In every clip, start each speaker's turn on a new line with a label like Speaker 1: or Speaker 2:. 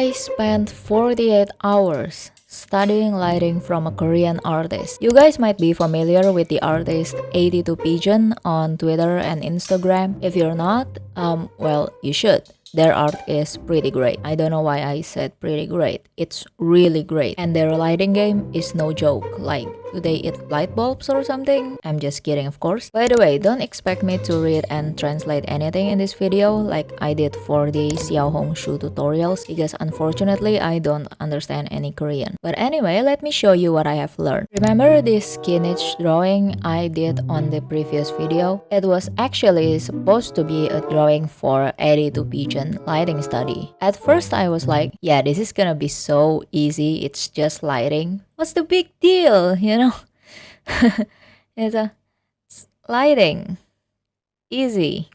Speaker 1: I spent 48 hours studying lighting from a Korean artist. You guys might be familiar with the artist 82 Pigeon on Twitter and Instagram. If you're not, well, you should. Their art is pretty great. I don't know why I said pretty great. It's really great. And their lighting game is no joke. Like, do they eat light bulbs or something? I'm just kidding, of course. By the way, don't expect me to read and translate anything in this video like I did for the Xiaohongshu tutorials because unfortunately I don't understand any Korean. But anyway, let me show you what I have learned. Remember this skinich drawing I did on the previous video? It was actually supposed to be a drawing for 82 Pigeon lighting study. At first I was like, yeah, this is gonna be so easy, it's just lighting. What's the big deal, you know? It's a lighting. Easy.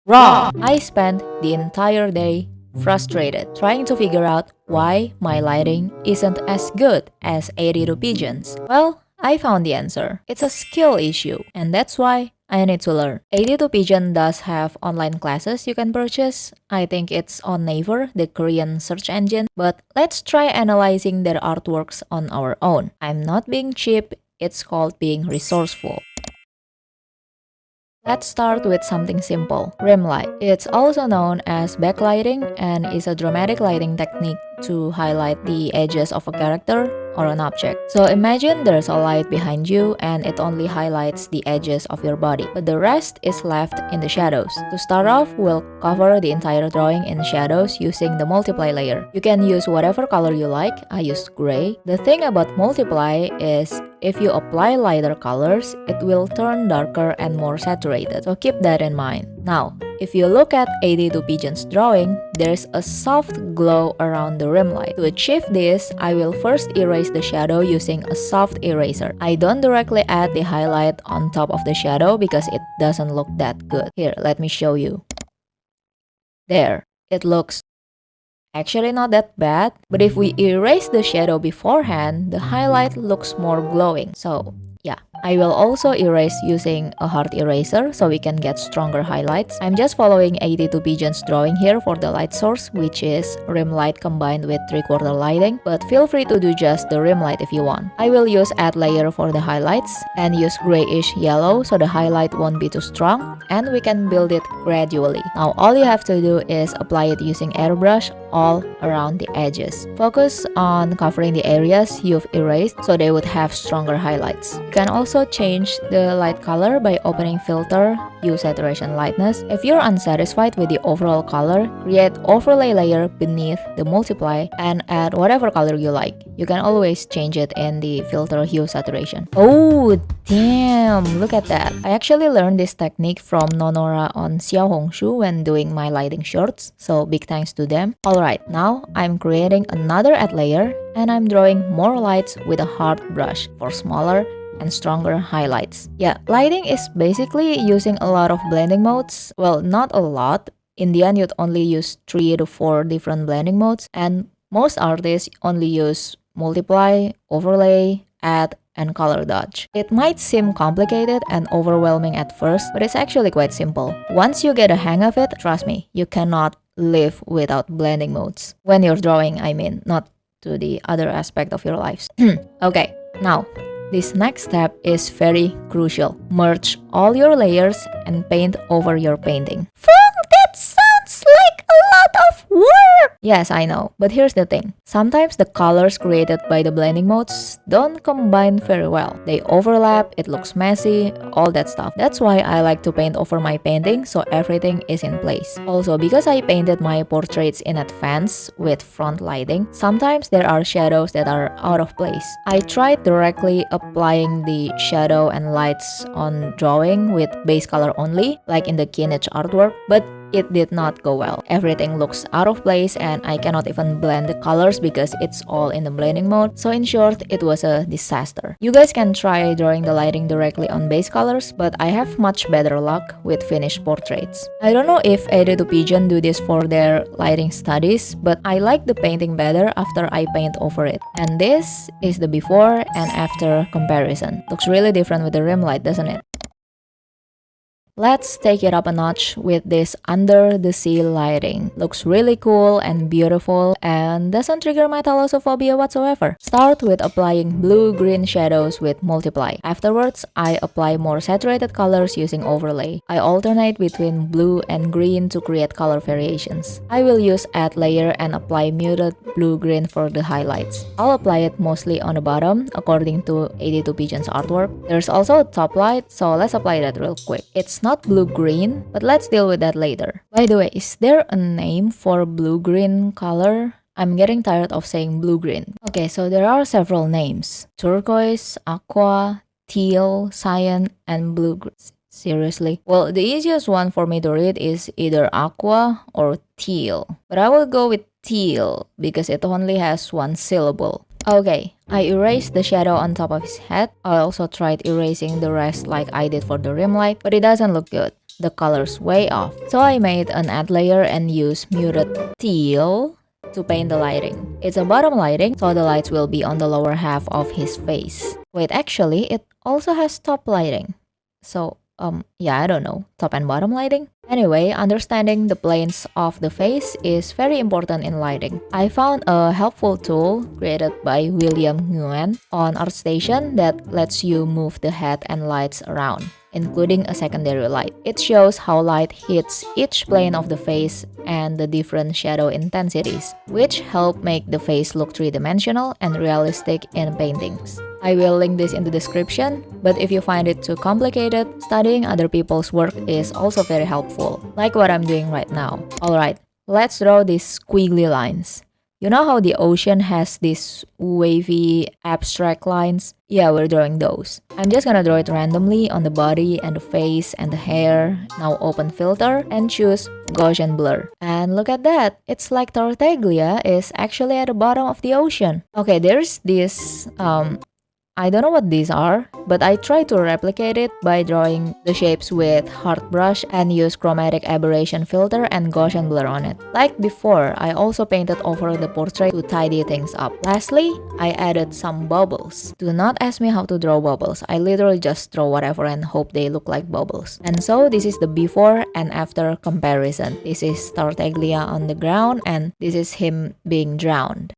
Speaker 1: Wrong! I spent the entire day frustrated trying to figure out why my lighting isn't as good as 82 Pigeons. Well, I found the answer. It's a skill issue, and that's why I need to learn. 82 Pigeon does have online classes you can purchase. I think it's on Naver, the Korean search engine. But let's try analyzing their artworks on our own. I'm not being cheap, it's called being resourceful. Let's start with something simple, rim light. It's also known as backlighting and is a dramatic lighting technique to highlight the edges of a character or an object. So imagine there's a light behind you and it only highlights the edges of your body, but the rest is left in the shadows. To start off, we'll cover the entire drawing in shadows using the multiply layer. You can use whatever color you like. I used gray. The thing about multiply is if you apply lighter colors, it will turn darker and more saturated. So keep that in mind. Now, if you look at 82 Pigeon's drawing, there's a soft glow around the rim light. To achieve this, I will first erase the shadow using a soft eraser. I don't directly add the highlight on top of the shadow because it doesn't look that good. Here, let me show you. There, it looks actually not that bad, but if we erase the shadow beforehand, the highlight looks more glowing. So yeah, I will also erase using a hard eraser so we can get stronger highlights. I'm just following 82 Pigeon's drawing here for the light source, which is rim light combined with 3/4 lighting, but feel free to do just the rim light if you want. I will use add layer for the highlights and use grayish yellow so the highlight won't be too strong, and we can build it gradually. Now all you have to do is apply it using airbrush all around the edges. Focus on covering the areas you've erased so they would have stronger highlights. You can also change the light color by opening filter, use saturation lightness. If you're unsatisfied with the overall color, create overlay layer beneath the multiply and add whatever color you like. You can always change it in the filter hue saturation. Oh damn, look at that. I actually learned this technique from Nonora on Xiaohongshu when doing my lighting shorts, so big thanks to them. Alright, now I'm creating another add layer and I'm drawing more lights with a hard brush for smaller and stronger highlights. Yeah, lighting is basically using a lot of blending modes. Well, not a lot. In the end, you'd only use 3 to 4 different blending modes, and most artists only use multiply, overlay, add, and color dodge. It might seem complicated and overwhelming at first, but it's actually quite simple. Once you get a hang of it, trust me, you cannot live without blending modes. When you're drawing, I mean, not to the other aspect of your lives. Okay, now, this next step is very crucial. Merge all your layers and paint over your painting. That sounds like a lot of work! Yes, I know, but here's the thing. Sometimes the colors created by the blending modes don't combine very well. They overlap, it looks messy, all that stuff. That's why I like to paint over my painting so everything is in place. Also, because I painted my portraits in advance with front lighting, sometimes there are shadows that are out of place. I tried directly applying the shadow and lights on drawing with base color only, like in the Kinich artwork, but it did not go well. Everything looks out of place and I cannot even blend the colors because it's all in the blending mode. So in short, it was a disaster. You guys can try drawing the lighting directly on base colors, but I have much better luck with finished portraits. I don't know if 82 Pigeon do this for their lighting studies, but I like the painting better after I paint over it. And this is the before and after comparison. Looks really different with the rim light, doesn't it? Let's take it up a notch with this under the sea lighting. Looks really cool and beautiful and doesn't trigger my thalassophobia whatsoever. Start with applying blue-green shadows with Multiply. Afterwards, I apply more saturated colors using Overlay. I alternate between blue and green to create color variations. I will use Add Layer and apply muted blue-green for the highlights. I'll apply it mostly on the bottom according to 82 Pigeon's artwork. There's also a top light, so let's apply that real quick. It's not blue-green, but let's deal with that later. By the way, is there a name for blue-green color? I'm getting tired of saying blue-green. Okay, so there are several names. Turquoise, aqua, teal, cyan, and blue-green. Seriously? Well, the easiest one for me to read is either aqua or teal. But I will go with teal because it only has one syllable. Okay, I erased the shadow on top of his head. I also tried erasing the rest like I did for the rim light, but it doesn't look good. The color's way off. So I made an add layer and used muted teal to paint the lighting. It's a bottom lighting, so the lights will be on the lower half of his face. Wait, actually, it also has top lighting. So, yeah, I don't know, top and bottom lighting? Anyway, understanding the planes of the face is very important in lighting. I found a helpful tool created by William Nguyen on ArtStation that lets you move the head and lights around, including a secondary light. It shows how light hits each plane of the face and the different shadow intensities, which help make the face look three-dimensional and realistic in paintings. I will link this in the description, but if you find it too complicated, studying other people's work is also very helpful, like what I'm doing right now. Alright, let's draw these squiggly lines. You know how the ocean has these wavy, abstract lines? Yeah, we're drawing those. I'm just gonna draw it randomly on the body and the face and the hair. Now open filter and choose Gaussian blur. And look at that, it's like Tartaglia is actually at the bottom of the ocean. Okay, there's this, I don't know what these are, but I try to replicate it by drawing the shapes with hard brush and use chromatic aberration filter and Gaussian blur on it. Like before, I also painted over the portrait to tidy things up. Lastly, I added some bubbles. Do not ask me how to draw bubbles. I literally just draw whatever and hope they look like bubbles. And so this is the before and after comparison. This is Tartaglia on the ground and this is him being drowned.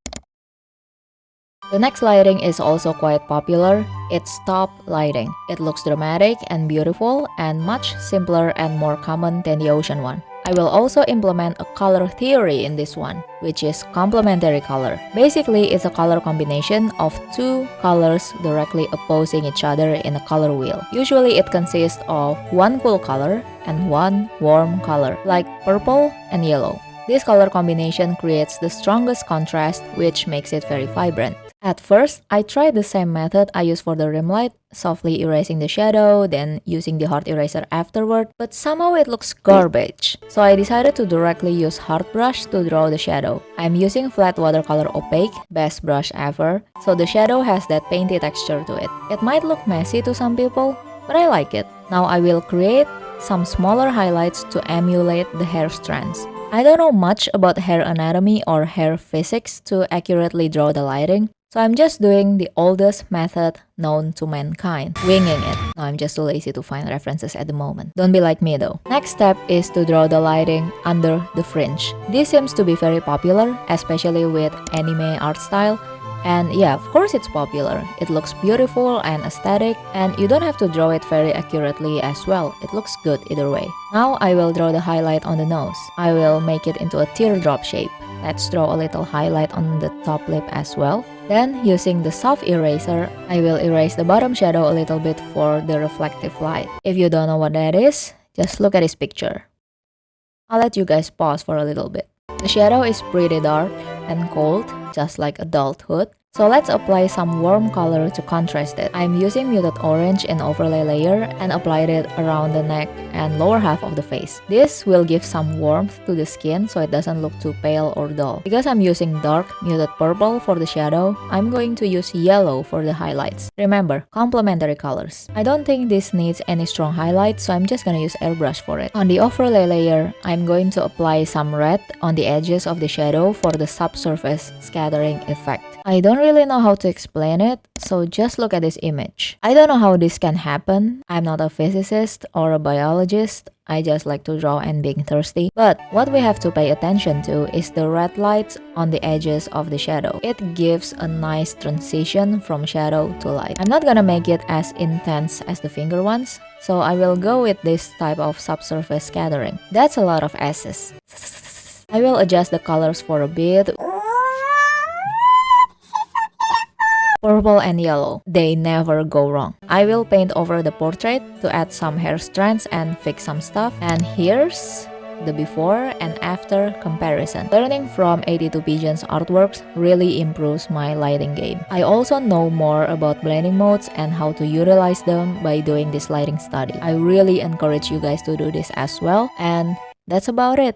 Speaker 1: The next lighting is also quite popular. It's top lighting. It looks dramatic and beautiful and much simpler and more common than the ocean one. I will also implement a color theory in this one, which is complementary color. Basically, it's a color combination of two colors directly opposing each other in a color wheel. Usually, it consists of one cool color and one warm color, like purple and yellow. This color combination creates the strongest contrast, which makes it very vibrant. At first, I tried the same method I used for the rim light, softly erasing the shadow, then using the hard eraser afterward, but somehow it looks garbage. So I decided to directly use hard brush to draw the shadow. I'm using flat watercolor opaque, best brush ever, so the shadow has that painty texture to it. It might look messy to some people, but I like it. Now I will create some smaller highlights to emulate the hair strands. I don't know much about hair anatomy or hair physics to accurately draw the lighting, so I'm just doing the oldest method known to mankind, winging it. No, I'm just too lazy to find references at the moment. Don't be like me though. Next step is to draw the lighting under the fringe. This seems to be very popular, especially with anime art style. And yeah, of course it's popular. It looks beautiful and aesthetic, and you don't have to draw it very accurately as well. It looks good either way. Now I will draw the highlight on the nose. I will make it into a teardrop shape. Let's draw a little highlight on the top lip as well. Then, using the soft eraser, I will erase the bottom shadow a little bit for the reflective light. If you don't know what that is, just look at this picture. I'll let you guys pause for a little bit. The shadow is pretty dark and cold, just like adulthood. So let's apply some warm color to contrast it. I'm using muted orange in overlay layer and applied it around the neck and lower half of the face. This will give some warmth to the skin so it doesn't look too pale or dull. Because I'm using dark muted purple for the shadow, I'm going to use yellow for the highlights. Remember, complementary colors. I don't think this needs any strong highlights, so I'm just gonna use airbrush for it. On the overlay layer, I'm going to apply some red on the edges of the shadow for the subsurface scattering effect. I don't really know how to explain it, so just look at this image. I don't know how this can happen. I'm not a physicist or a biologist. I just like to draw and being thirsty. But what we have to pay attention to is the red lights on the edges of the shadow. It gives a nice transition from shadow to light. I'm not gonna make it as intense as the finger ones, so I will go with this type of subsurface scattering. That's a lot of S's. I will adjust the colors for a bit. Purple and yellow, they never go wrong. I will paint over the portrait to add some hair strands and fix some stuff. And here's the before and after comparison. Learning from 82 Pigeons artworks really improves my lighting game. I also know more about blending modes and how to utilize them by doing this lighting study. I really encourage you guys to do this as well, and that's about it.